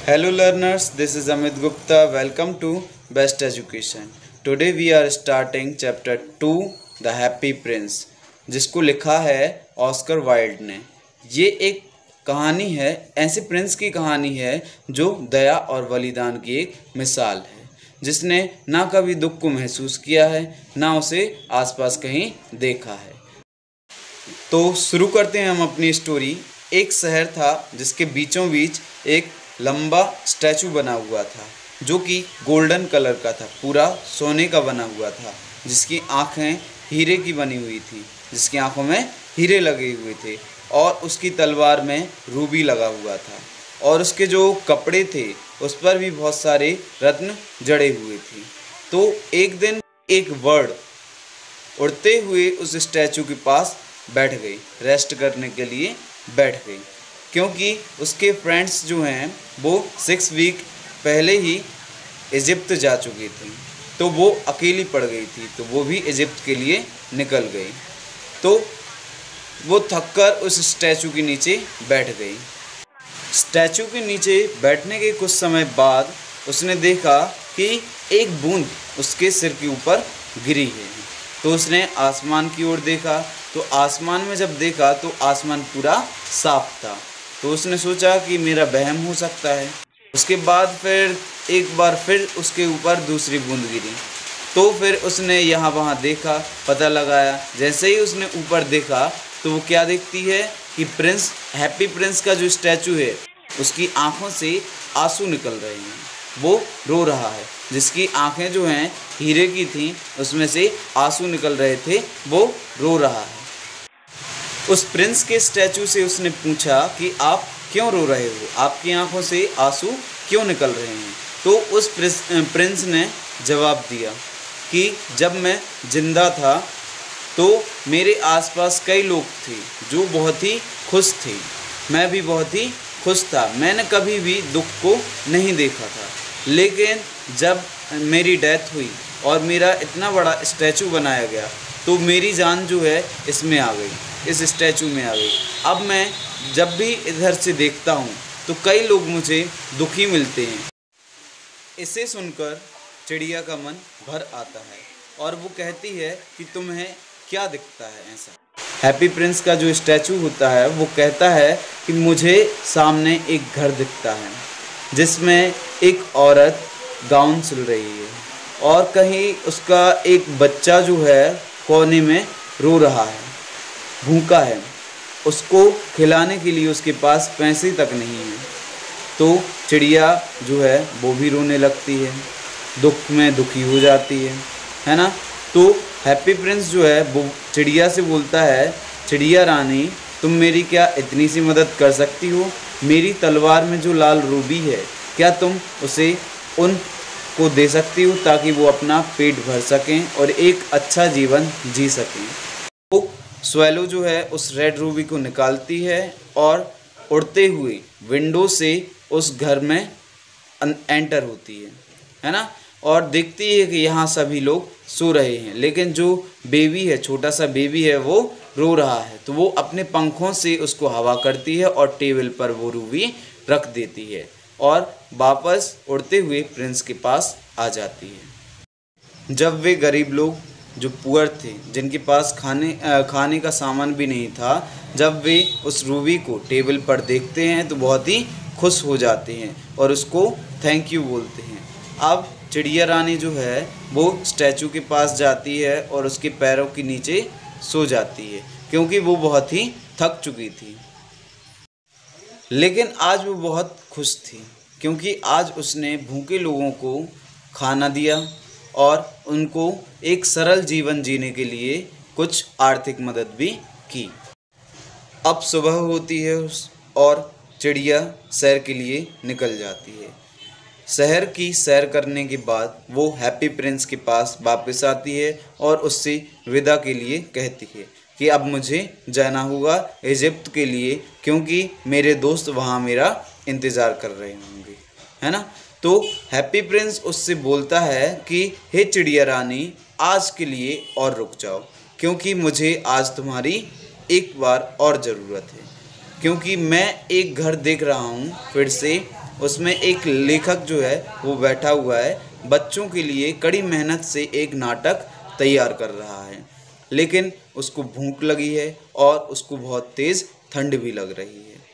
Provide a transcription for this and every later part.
Hello learners, this is Amit Gupta. Welcome to Best Education. Today we are starting chapter 2 The Happy Prince, जिसको लिखा है Oscar Wilde ने। ये एक कहानी है, ऐसे प्रिंस की कहानी है जो दया और बलिदान की एक मिसाल है, जिसने ना कभी दुख को महसूस किया है, ना उसे आसपास कहीं देखा है। तो शुरू करते हैं हम अपनी स्टोरी। एक शहर था जिसके बीचों बीच एक लंबा स्टैचू बना हुआ था जो कि गोल्डन कलर का था, पूरा सोने का बना हुआ था, जिसकी आँखें हीरे की बनी हुई थी, जिसकी आँखों में हीरे लगे हुए थे और उसकी तलवार में रूबी लगा हुआ था और उसके जो कपड़े थे उस पर भी बहुत सारे रत्न जड़े हुए थे। तो एक दिन एक बर्ड उड़ते हुए उस स्टैचू के पास बैठ गई, रेस्ट करने के लिए बैठ गई, क्योंकि उसके फ्रेंड्स जो हैं वो 6 वीक पहले ही इजिप्ट जा चुके थे, तो वो अकेली पड़ गई थी, तो वो भी इजिप्ट के लिए निकल गई। तो वो थककर उस स्टैचू के नीचे बैठ गई। स्टैचू के नीचे बैठने के कुछ समय बाद उसने देखा कि एक बूंद उसके सिर के ऊपर गिरी है। तो उसने आसमान की ओर देखा, तो आसमान में जब देखा तो आसमान पूरा साफ था। तो उसने सोचा कि मेरा वहम हो सकता है। उसके बाद फिर एक बार फिर उसके ऊपर दूसरी बूंद गिरी। तो फिर उसने यहाँ वहाँ देखा, पता लगाया। जैसे ही उसने ऊपर देखा तो वो क्या देखती है कि प्रिंस, हैप्पी प्रिंस का जो स्टैचू है उसकी आँखों से आंसू निकल रहे हैं, वो रो रहा है। जिसकी आंखें जो हैं हीरे की थीं, उसमें से आंसू निकल रहे थे, वो रो रहा है। उस प्रिंस के स्टैचू से उसने पूछा कि आप क्यों रो रहे हो, आपकी आंखों से आंसू क्यों निकल रहे हैं। तो उस प्रिंस ने जवाब दिया कि जब मैं जिंदा था तो मेरे आसपास कई लोग थे जो बहुत ही खुश थे, मैं भी बहुत ही खुश था, मैंने कभी भी दुख को नहीं देखा था। लेकिन जब मेरी डेथ हुई और मेरा इतना बड़ा स्टैचू बनाया गया तो मेरी जान जो है इसमें आ गई, इस स्टैचू में आ गई। अब मैं जब भी इधर से देखता हूँ तो कई लोग मुझे दुखी मिलते हैं। इसे सुनकर चिड़िया का मन भर आता है और वो कहती है कि तुम्हें क्या दिखता है ऐसा। हैप्पी प्रिंस का जो स्टैचू होता है वो कहता है कि मुझे सामने एक घर दिखता है जिसमें एक औरत गाउन सिल रही है और कहीं उसका एक बच्चा जो है कोने में रो रहा है, भूखा है, उसको खिलाने के लिए उसके पास पैसे तक नहीं है। तो चिड़िया जो है वो भी रोने लगती है, दुख में दुखी हो जाती है ना। तो हैप्पी प्रिंस जो है वो चिड़िया से बोलता है, चिड़िया रानी तुम मेरी क्या इतनी सी मदद कर सकती हो, मेरी तलवार में जो लाल रूबी है क्या तुम उसे उनको दे सकती हो ताकि वो अपना पेट भर सकें और एक अच्छा जीवन जी सकें। वो स्वेलो जो है उस रेड रूबी को निकालती है और उड़ते हुए विंडो से उस घर में एंटर होती है ना, और देखती है कि यहाँ सभी लोग सो रहे हैं, लेकिन जो बेबी है, छोटा सा बेबी है, वो रो रहा है। तो वो अपने पंखों से उसको हवा करती है और टेबल पर वो रूबी रख देती है और वापस उड़ते हुए प्रिंस के पास आ जाती है। जब वे गरीब लोग जो पुअर थे, जिनके पास खाने का सामान भी नहीं था, जब वे उस रूबी को टेबल पर देखते हैं तो बहुत ही खुश हो जाते हैं और उसको थैंक यू बोलते हैं। अब चिड़िया रानी जो है वो स्टैचू के पास जाती है और उसके पैरों के नीचे सो जाती है, क्योंकि वो बहुत ही थक चुकी थी। लेकिन आज वो बहुत खुश थी क्योंकि आज उसने भूखे लोगों को खाना दिया और उनको एक सरल जीवन जीने के लिए कुछ आर्थिक मदद भी की। अब सुबह होती है और चिड़िया सैर के लिए निकल जाती है। शहर की सैर करने के बाद वो हैप्पी प्रिंस के पास वापस आती है और उससे विदा के लिए कहती है कि अब मुझे जाना होगा इजिप्ट के लिए, क्योंकि मेरे दोस्त वहाँ मेरा इंतज़ार कर रहे होंगे, है ना। तो हैप्पी प्रिंस उससे बोलता है कि हे चिड़िया रानी, आज के लिए और रुक जाओ, क्योंकि मुझे आज तुम्हारी एक बार और ज़रूरत है, क्योंकि मैं एक घर देख रहा हूँ फिर से उसमें एक लेखक जो है वो बैठा हुआ है, बच्चों के लिए कड़ी मेहनत से एक नाटक तैयार कर रहा है, लेकिन उसको भूख लगी है और उसको बहुत तेज़ ठंड भी लग रही है।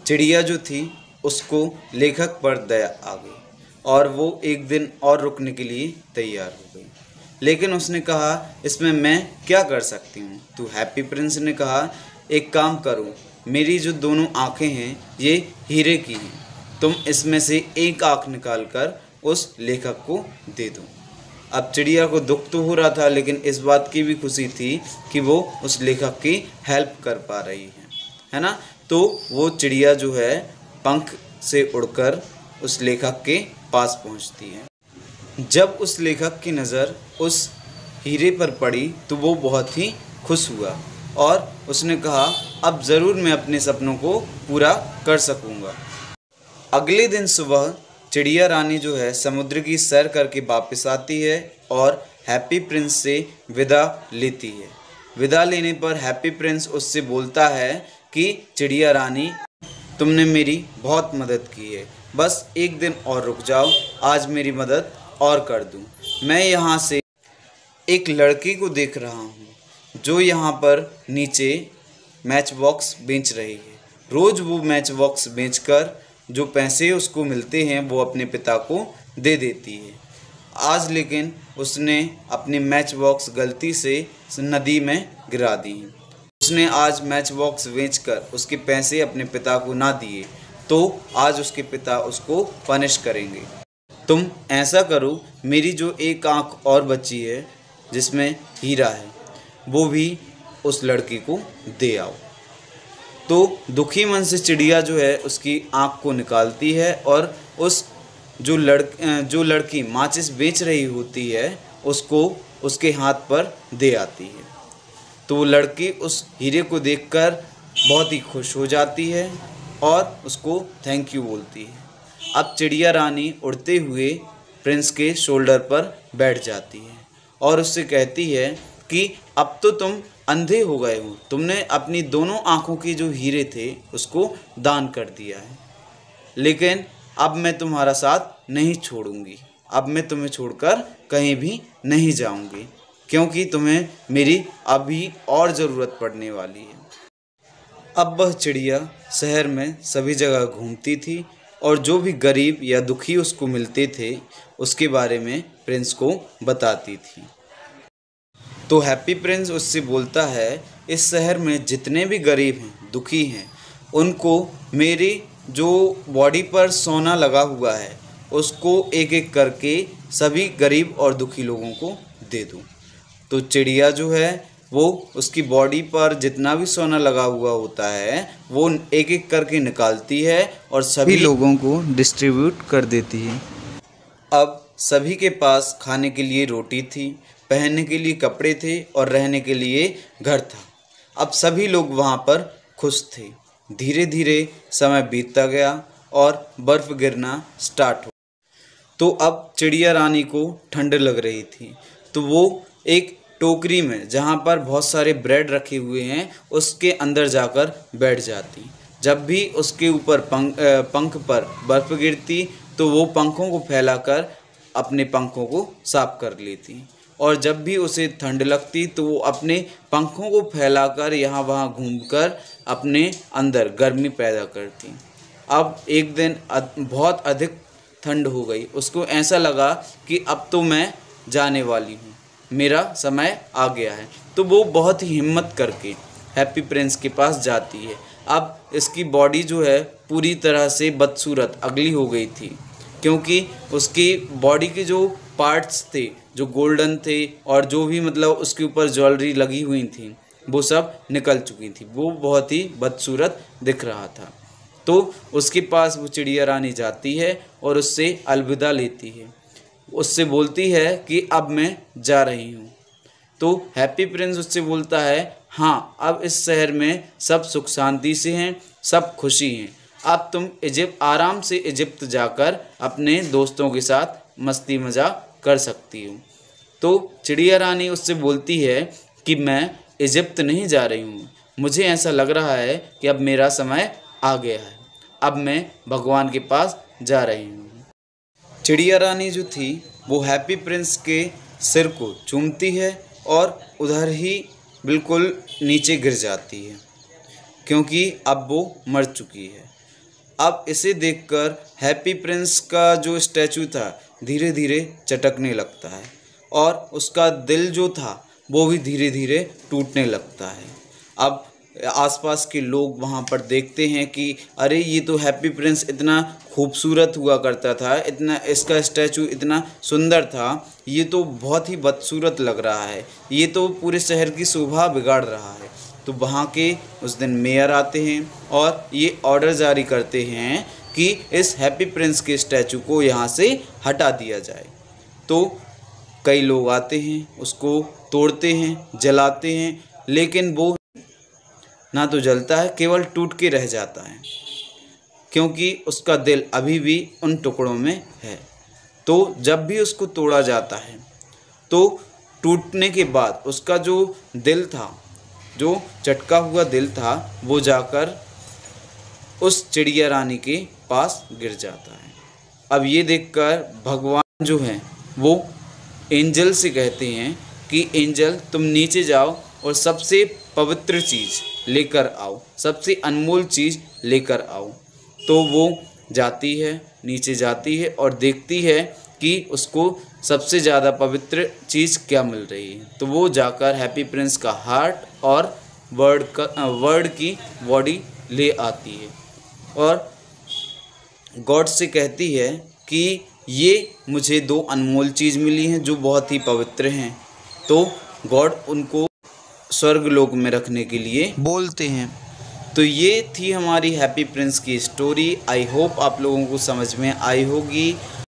चिड़िया जो थी उसको लेखक पर दया आ गई और वो एक दिन और रुकने के लिए तैयार हो गई, लेकिन उसने कहा इसमें मैं क्या कर सकती हूँ। तो हैप्पी प्रिंस ने कहा एक काम करो, मेरी जो दोनों आँखें हैं ये हीरे की हैं, तुम इसमें से एक आँख निकाल कर उस लेखक को दे दो। अब चिड़िया को दुख तो हो रहा था, लेकिन इस बात की भी खुशी थी कि वो उस लेखक की हेल्प कर पा रही है ना। तो वो चिड़िया जो है पंख से उड़कर उस लेखक के पास पहुंचती है। जब उस लेखक की नज़र उस हीरे पर पड़ी तो वो बहुत ही खुश हुआ और उसने कहा अब ज़रूर मैं अपने सपनों को पूरा कर सकूंगा। अगले दिन सुबह चिड़िया रानी जो है समुद्र की सैर करके वापस आती है और हैप्पी प्रिंस से विदा लेती है। विदा लेने पर हैप्पी प्रिंस उससे बोलता है कि चिड़िया रानी तुमने मेरी बहुत मदद की है, बस एक दिन और रुक जाओ, आज मेरी मदद और कर दूं। मैं यहाँ से एक लड़की को देख रहा हूँ जो यहाँ पर नीचे मैच बॉक्स बेच रही है। रोज़ वो मैच बॉक्स बेचकर जो पैसे उसको मिलते हैं वो अपने पिता को दे देती है। आज लेकिन उसने अपने मैच बॉक्स गलती से नदी में गिरा दी। उसने आज मैच बॉक्स बेचकर उसके पैसे अपने पिता को ना दिए तो आज उसके पिता उसको पनिश करेंगे। तुम ऐसा करो, मेरी जो एक आँख और बची है जिसमें हीरा है वो भी उस लड़की को दे आओ। तो दुखी मन से चिड़िया जो है उसकी आँख को निकालती है और उस जो लड़की माचिस बेच रही होती है उसको उसके हाथ पर दे आती है। तो वो लड़की उस हीरे को देखकर बहुत ही खुश हो जाती है और उसको थैंक यू बोलती है। अब चिड़िया रानी उड़ते हुए प्रिंस के शोल्डर पर बैठ जाती है और उससे कहती है कि अब तो तुम अंधे हो गए हो, तुमने अपनी दोनों आँखों के जो हीरे थे उसको दान कर दिया है, लेकिन अब मैं तुम्हारा साथ नहीं छोड़ूंगी, अब मैं तुम्हें छोड़कर कहीं भी नहीं जाऊंगी क्योंकि तुम्हें मेरी अभी और ज़रूरत पड़ने वाली है। अब वह चिड़िया शहर में सभी जगह घूमती थी और जो भी गरीब या दुखी उसको मिलते थे उसके बारे में प्रिंस को बताती थी। तो हैप्पी प्रिंस उससे बोलता है इस शहर में जितने भी गरीब हैं, दुखी हैं, उनको मेरी जो बॉडी पर सोना लगा हुआ है उसको एक एक करके सभी गरीब और दुखी लोगों को दे दूँ। तो चिड़िया जो है वो उसकी बॉडी पर जितना भी सोना लगा हुआ होता है वो एक एक करके निकालती है और सभी लोगों को डिस्ट्रीब्यूट कर देती है। अब सभी के पास खाने के लिए रोटी थी, पहनने के लिए कपड़े थे और रहने के लिए घर था। अब सभी लोग वहाँ पर खुश थे। धीरे धीरे समय बीतता गया और बर्फ़ गिरना स्टार्ट हो। तो अब चिड़िया रानी को ठंड लग रही थी, तो वो एक टोकरी में जहाँ पर बहुत सारे ब्रेड रखे हुए हैं उसके अंदर जाकर बैठ जाती। जब भी उसके ऊपर पंख पर बर्फ़ गिरती तो वो पंखों को फैलाकर अपने पंखों को साफ कर लेती और जब भी उसे ठंड लगती तो वो अपने पंखों को फैलाकर यहाँ वहाँ घूमकर अपने अंदर गर्मी पैदा करती। अब एक दिन बहुत अधिक ठंड हो गई, उसको ऐसा लगा कि अब तो मैं जाने वाली हूँ, मेरा समय आ गया है। तो वो बहुत ही हिम्मत करके हैप्पी प्रिंस के पास जाती है। अब इसकी बॉडी जो है पूरी तरह से बदसूरत अगली हो गई थी क्योंकि उसकी बॉडी के जो पार्ट्स थे जो गोल्डन थे और जो भी मतलब उसके ऊपर ज्वेलरी लगी हुई थी वो सब निकल चुकी थी। वो बहुत ही बदसूरत दिख रहा था। तो उसके पास वो चिड़िया रानी जाती है और उससे अलविदा लेती है। उससे बोलती है कि अब मैं जा रही हूँ। तो हैप्पी प्रिंस उससे बोलता है हाँ, अब इस शहर में सब सुख शांति से हैं, सब खुशी हैं। अब तुम आराम से इजिप्ट जाकर अपने दोस्तों के साथ मस्ती मजाक कर सकती हो। तो चिड़िया रानी उससे बोलती है कि मैं इजिप्ट नहीं जा रही हूँ, मुझे ऐसा लग रहा है कि अब मेरा समय आ गया है अब मैं भगवान के पास जा रही हूँ। चिड़िया रानी जो थी वो हैप्पी प्रिंस के सिर को चूमती है और उधर ही बिल्कुल नीचे गिर जाती है, क्योंकि अब वो मर चुकी है। अब इसे देखकर हैप्पी प्रिंस का जो स्टैचू था धीरे धीरे चटकने लगता है और उसका दिल जो था वो भी धीरे धीरे टूटने लगता है। अब आसपास के लोग वहाँ पर देखते हैं कि अरे ये तो हैप्पी प्रिंस इतना खूबसूरत हुआ करता था, इतना इसका स्टैचू इतना सुंदर था, ये तो बहुत ही बदसूरत लग रहा है, ये तो पूरे शहर की शोभा बिगाड़ रहा है। तो वहाँ के उस दिन मेयर आते हैं और ये ऑर्डर जारी करते हैं कि इस हैप्पी प्रिंस के स्टैचू को यहाँ से हटा दिया जाए। तो कई लोग आते हैं, उसको तोड़ते हैं, जलाते हैं, लेकिन वो ना तो जलता है, केवल टूट के रह जाता है, क्योंकि उसका दिल अभी भी उन टुकड़ों में है। तो जब भी उसको तोड़ा जाता है तो टूटने के बाद उसका जो दिल था, जो चटका हुआ दिल था, वो जाकर उस चिड़िया रानी के पास गिर जाता है। अब ये देखकर भगवान जो हैं वो एंजल से कहते हैं कि एंजल तुम नीचे जाओ और सबसे पवित्र चीज़ लेकर आओ, सबसे अनमोल चीज़ लेकर आओ। तो वो जाती है, नीचे जाती है और देखती है कि उसको सबसे ज़्यादा पवित्र चीज़ क्या मिल रही है। तो वो जाकर हैप्पी प्रिंस का हार्ट और वर्ड की बॉडी ले आती है और गॉड से कहती है कि ये मुझे 2 अनमोल चीज़ मिली हैं जो बहुत ही पवित्र हैं। तो गॉड उनको स्वर्ग लोक में रखने के लिए बोलते हैं। तो ये थी हमारी हैप्पी प्रिंस की स्टोरी। आई होप आप लोगों को समझ में आई होगी।